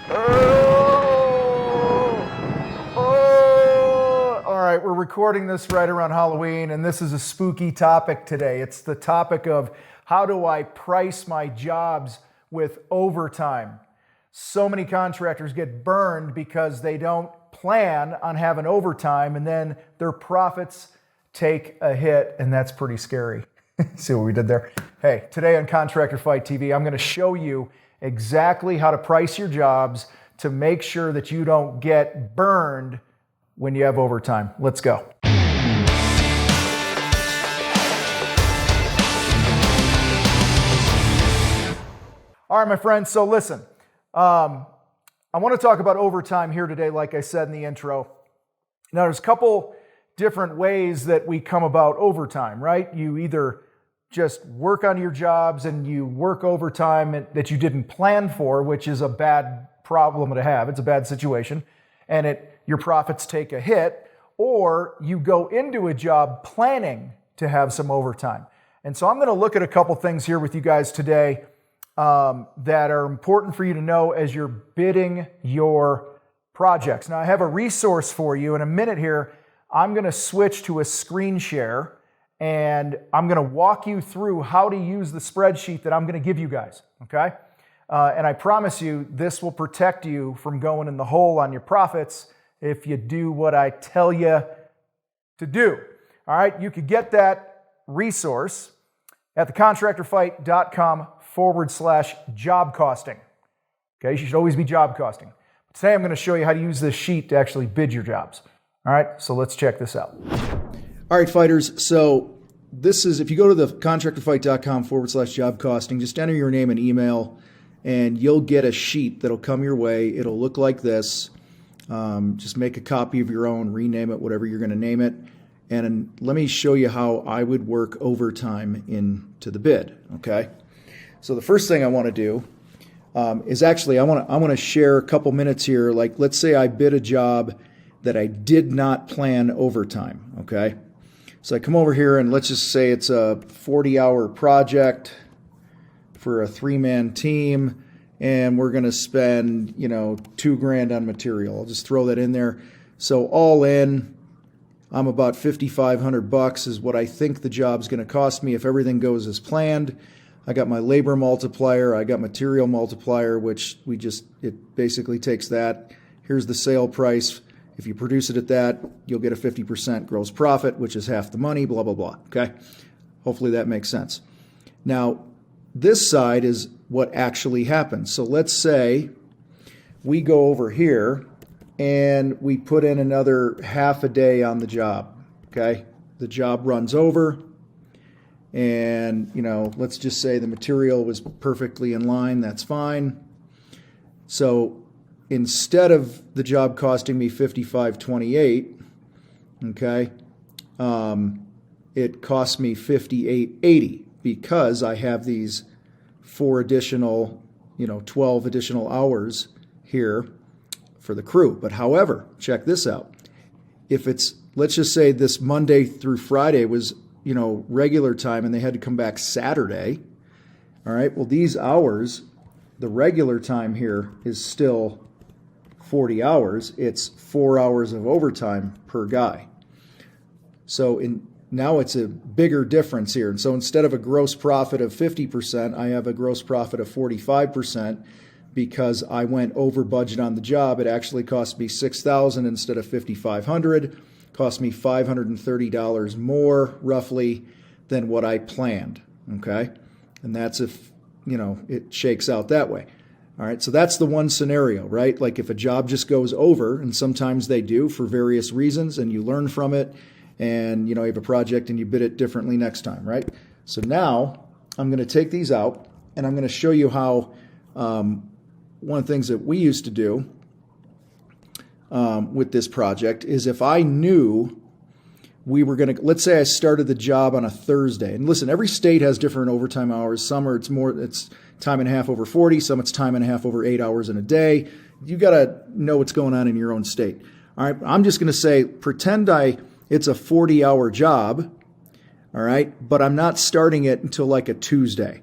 All right, we're recording this right around Halloween, and this is a spooky topic today. It's the topic of how do I price my jobs with overtime? So many contractors get burned because they don't plan on having overtime, and then their profits take a hit, and that's pretty scary. See what we did there? Hey, today on Contractor Fight TV, I'm going to show you exactly how to price your jobs to make sure that you don't get burned when you have overtime. Let's go. All right, my friends, so listen. I want to talk about overtime here today, like I said in the intro. Now, there's a couple different ways that we come about overtime, right? You either just work on your jobs and you work overtime that you didn't plan for, which is a bad problem to have. It's a bad situation, and your profits take a hit, or you go into a job planning to have some overtime. And so I'm going to look at a couple things here with you guys today that are important for you to know as you're bidding your projects. Now, I have a resource for you in a minute here. I'm going to switch to a screen share, and I'm going to walk you through how to use the spreadsheet that I'm going to give you guys, okay? And I promise you, this will protect you from going in the hole on your profits if you do what I tell you to do. All right, you could get that resource at thecontractorfight.com/job costing. Okay, you should always be job costing. Today I'm going to show you how to use this sheet to actually bid your jobs. All right, so let's check this out. All right, fighters. So this is, if you go to the contractorfight.com/job costing, just enter your name and email, and you'll get a sheet that'll come your way. It'll look like this. Just make a copy of your own, rename it, whatever you're going to name it. And let me show you how I would work overtime into the bid, okay? So the first thing I want to do is actually I want to share a couple minutes here. Like, let's say I bid a job that I did not plan overtime, okay? So I come over here and let's just say it's a 40-hour project for a 3-man team, and we're going to spend, $2,000 on material. I'll just throw that in there. So all in, I'm about $5,500 is what I think the job's going to cost me if everything goes as planned. I got my labor multiplier, I got material multiplier, which it basically takes that. Here's the sale price. If you produce it at that, you'll get a 50% gross profit, which is half the money, blah, blah, blah, okay? Hopefully that makes sense. Now, this side is what actually happens. So let's say we go over here and we put in another half a day on the job, okay? The job runs over and, let's just say the material was perfectly in line. That's fine. So instead of the job costing me $55.28, okay, it costs me $58.80 because I have these 4 additional, 12 additional hours here for the crew. But however, check this out. If it's, let's just say this Monday through Friday was, regular time and they had to come back Saturday, all right, well, these hours, the regular time here is still 40 hours. It's 4 hours of overtime per guy. So now it's a bigger difference here. And so instead of a gross profit of 50%, I have a gross profit of 45% because I went over budget on the job. It actually cost me $6,000 instead of $5,500. Cost me $530 more, roughly, than what I planned, okay? And that's if, it shakes out that way. All right, so that's the one scenario, right? Like if a job just goes over, and sometimes they do for various reasons, and you learn from it, and you have a project and you bid it differently next time, right? So now I'm going to take these out, and I'm going to show you how one of the things that we used to do with this project is if I knew we were going to, let's say I started the job on a Thursday. And listen, every state has different overtime hours. Some are, it's time and a half over 40. Some it's time and a half over 8 hours in a day. You got to know what's going on in your own state. All right. I'm just going to say, pretend it's a 40-hour job. All right. But I'm not starting it until like a Tuesday.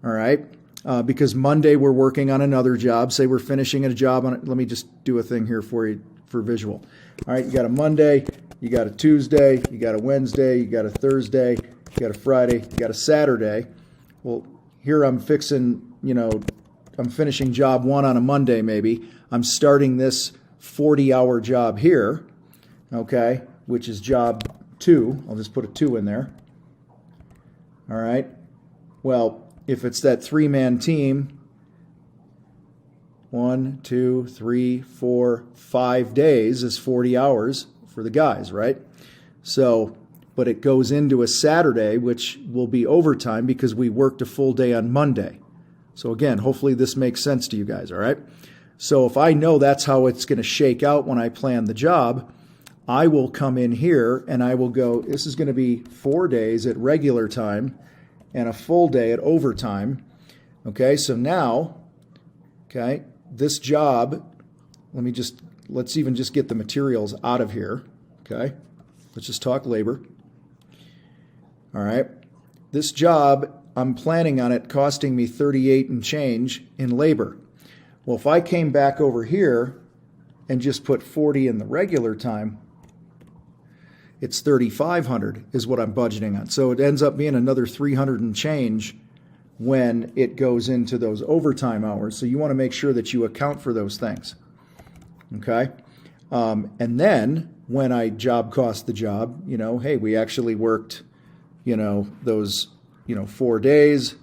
All right. because Monday we're working on another job. Say we're finishing a job on it. Let me just do a thing here for you for visual. All right, you got a Monday, you got a Tuesday, you got a Wednesday, you got a Thursday, you got a Friday, you got a Saturday. Well, here I'm fixing, I'm finishing job 1 on a Monday maybe. I'm starting this 40-hour job here, okay, which is job 2. I'll just put a 2 in there. All right. Well, if it's that 3-man team, 1, 2, 3, 4, 5 days is 40 hours for the guys, right? So, but it goes into a Saturday, which will be overtime because we worked a full day on Monday. So again, hopefully this makes sense to you guys, all right? So if I know that's how it's going to shake out when I plan the job, I will come in here and I will go, this is going to be 4 days at regular time and a full day at overtime. Okay, so now, okay, this job, let's even just get the materials out of here. Okay, let's just talk labor. All right, this job, I'm planning on it costing me 38 and change in labor. Well, if I came back over here and just put 40 in the regular time, it's 3,500 is what I'm budgeting on. So it ends up being another 300 and change when it goes into those overtime hours. So you want to make sure that you account for those things. Okay? And then when I job cost the job, hey, we actually worked, those, 4 days.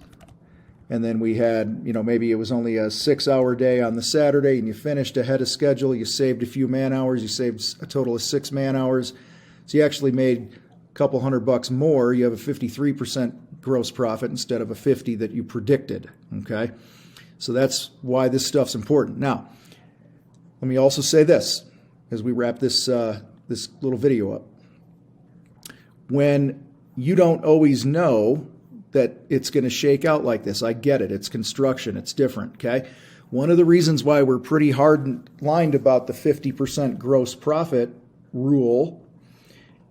And then we had, maybe it was only a 6-hour day on the Saturday and you finished ahead of schedule. You saved a few man hours. You saved a total of 6 man hours. So you actually made a couple $100 more. You have a 53% gross profit instead of a 50 that you predicted. Okay, so that's why this stuff's important. Now, let me also say this as we wrap this this little video up. When you don't always know that it's going to shake out like this, I get it. It's construction. It's different. Okay, one of the reasons why we're pretty hard-lined about the 50% gross profit rule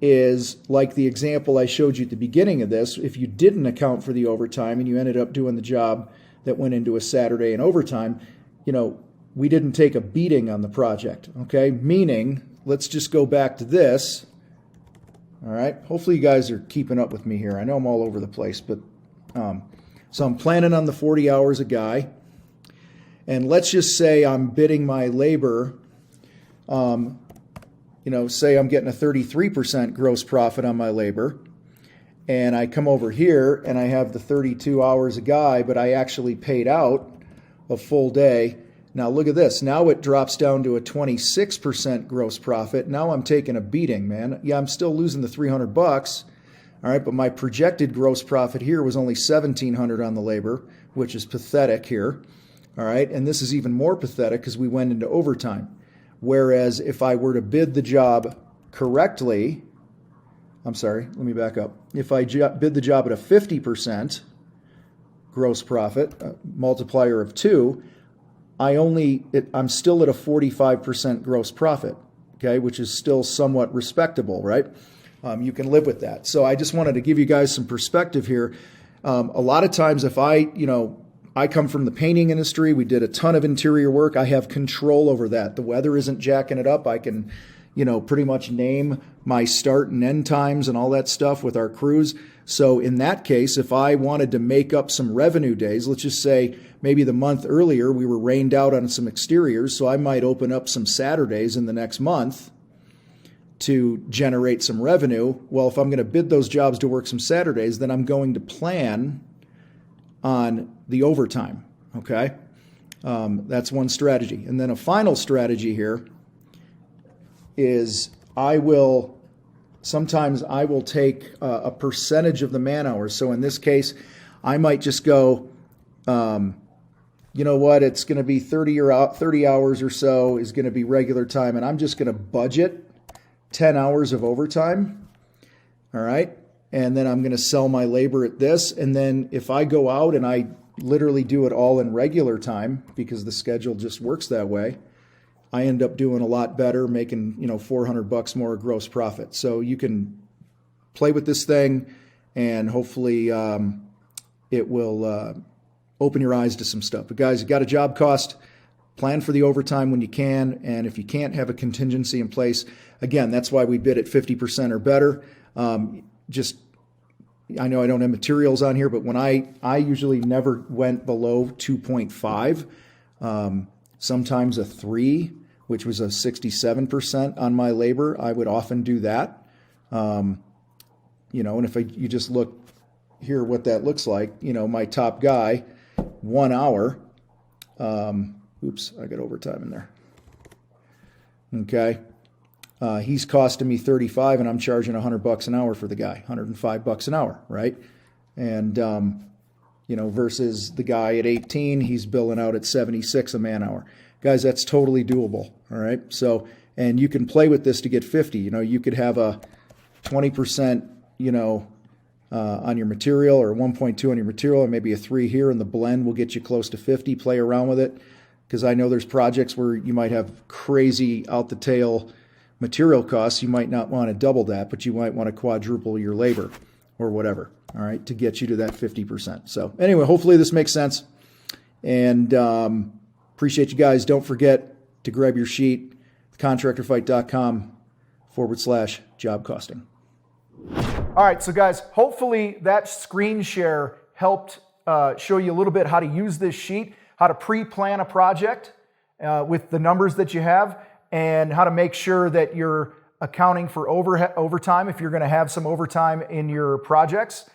is like the example I showed you at the beginning of this. If you didn't account for the overtime and you ended up doing the job that went into a Saturday and overtime, we didn't take a beating on the project, okay? Meaning, let's just go back to this, all right? Hopefully you guys are keeping up with me here. I know I'm all over the place, but so I'm planning on the 40 hours a guy, and let's just say I'm bidding my labor, say I'm getting a 33% gross profit on my labor, and I come over here and I have the 32 hours a guy, but I actually paid out a full day. Now look at this. Now it drops down to a 26% gross profit. Now I'm taking a beating, man. Yeah, I'm still losing the $300. All right, but my projected gross profit here was only $1,700 on the labor, which is pathetic here. All right, and this is even more pathetic because we went into overtime. Whereas if I were to bid the job correctly, I'm sorry, let me back up. If I bid the job at a 50% gross profit, multiplier of 2, I'm still at a 45% gross profit, okay, which is still somewhat respectable, right? You can live with that. So I just wanted to give you guys some perspective here. A lot of times if I come from the painting industry. We did a ton of interior work. I have control over that. The weather isn't jacking it up. I can, pretty much name my start and end times and all that stuff with our crews. So in that case, if I wanted to make up some revenue days, let's just say maybe the month earlier we were rained out on some exteriors, so I might open up some Saturdays in the next month to generate some revenue. Well, if I'm going to bid those jobs to work some Saturdays, then I'm going to plan on the overtime, okay? That's one strategy. And then a final strategy here is sometimes I will take a percentage of the man hours. So in this case, I might just go, you know what, it's going to be 30 hours or so is going to be regular time, and I'm just going to budget 10 hours of overtime, all right? And then I'm going to sell my labor at this. And then if I go out and I literally do it all in regular time because the schedule just works that way, I end up doing a lot better, making, $400 more gross profit. So you can play with this thing and hopefully it will open your eyes to some stuff. But guys, you got a job cost, plan for the overtime when you can. And if you can't, have a contingency in place. Again, that's why we bid at 50% or better. I know I don't have materials on here, but when I usually never went below 2.5, sometimes a 3, which was a 67% on my labor. I would often do that. And if you just look here, what that looks like, my top guy, 1 hour. Oops, I got overtime in there. Okay. He's costing me 35 and I'm charging $100 an hour for the guy, $105 an hour, right? And, versus the guy at 18, he's billing out at 76 a man hour. Guys, that's totally doable, all right? So, and you can play with this to get 50. You could have a 20%, on your material, or 1.2 on your material, and maybe a 3 here, and the blend will get you close to 50. Play around with it, because I know there's projects where you might have crazy out the tail material costs. You might not want to double that, but you might want to quadruple your labor or whatever, all right, to get you to that 50%. So anyway, hopefully this makes sense. And appreciate you guys. Don't forget to grab your sheet, contractorfight.com/job costing. All right, so guys, hopefully that screen share helped show you a little bit how to use this sheet, how to pre-plan a project with the numbers that you have, and how to make sure that you're accounting for overtime if you're going to have some overtime in your projects.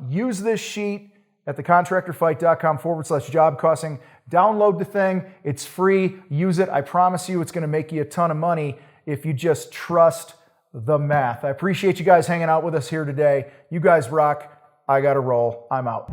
Use this sheet at thecontractorfight.com/job costing. Download the thing. It's free. Use it. I promise you it's going to make you a ton of money if you just trust the math. I appreciate you guys hanging out with us here today. You guys rock. I got to roll. I'm out.